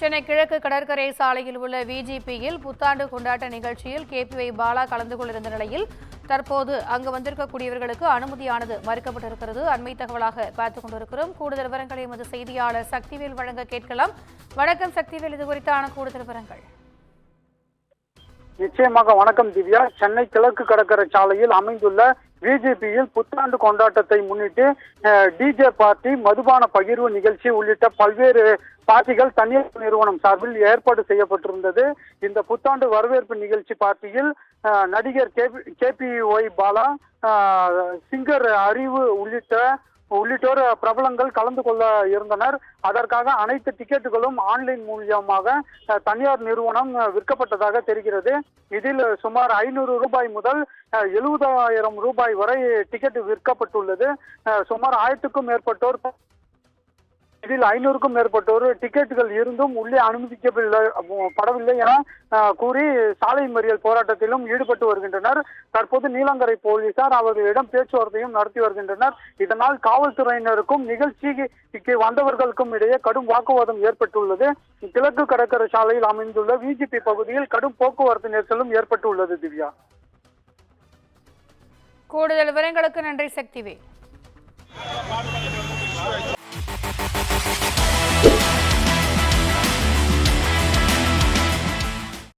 சென்னை கிழக்கு கடற்கரை சாலையில் உள்ள விஜிபியில் புத்தாண்டு கொண்டாட்ட நிகழ்ச்சியில் கேபிஒய் பாலா கலந்து கொண்டிருந்த நிலையில் தற்போது அங்கு வந்திருக்கக்கூடியவர்களுக்கு அனுமதியானது மறுக்கப்பட்டிருக்கிறது. அண்மை தகவலாக பார்த்துக் கொண்டிருக்கிறோம். கூடுதல் விவரங்களை எமது செய்தியாளர் சக்திவேல் வழங்க கேட்கலாம். வணக்கம் சக்திவேல், இது குறித்தான கூடுதல் விவரங்கள். நிச்சயமாக வணக்கம் திவ்யா. சென்னை கிழக்கு கடற்கரை சாலையில் அமைந்துள்ள விஜிபியில் புத்தாண்டு கொண்டாட்டத்தை முன்னிட்டு டிஜே பார்ட்டி, மதுபான பகிர்வு நிகழ்ச்சி உள்ளிட்ட பல்வேறு பார்ட்டிகள் தனியார் நிறுவனம் சார்பில் ஏற்பாடு செய்யப்பட்டிருந்தது. இந்த புத்தாண்டு வரவேற்பு நிகழ்ச்சி பார்ட்டியில் நடிகர் கேபிஒய் பாலா, சிங்கர் அறிவு உள்ளிட்டோர் பிரபலங்கள் கலந்து கொள்ள இருந்தனர். அதற்காக அனைத்து டிக்கெட்டுகளும் ஆன்லைன் மூலியமாக தனியார் நிறுவனம் விற்கப்பட்டதாக தெரிகிறது. இதில் சுமார் 500 ரூபாய் முதல் 70,000 ரூபாய் வரை டிக்கெட் விற்கப்பட்டுள்ளது. சுமார் 1000க்கும் மேற்பட்டோர், இதில் 500க்கும் மேற்பட்டோர் டிக்கெட்டுகள் இருந்தும் உள்ளே அனுமதிக்கப்படவில்லை என கூறி சாலை மறியல் போராட்டத்திலும் ஈடுபட்டு வருகின்றனர். தற்போது நீலங்கரை போலீசார் அவர்களிடம் பேச்சுவார்த்தையும் நடத்தி வருகின்றனர். இதனால் காவல்துறையினருக்கும் நிகழ்ச்சிக்கு வந்தவர்களுக்கும் இடையே கடும் வாக்குவாதம் ஏற்பட்டுள்ளது. கிழக்கு கடற்கரை சாலையில் அமைந்துள்ள விஜிபி பகுதியில் கடும் போக்குவரத்து நெரிசலும் ஏற்பட்டுள்ளது. திவ்யா, கூடுதல் விவரங்களுக்கு நன்றி சக்திவே.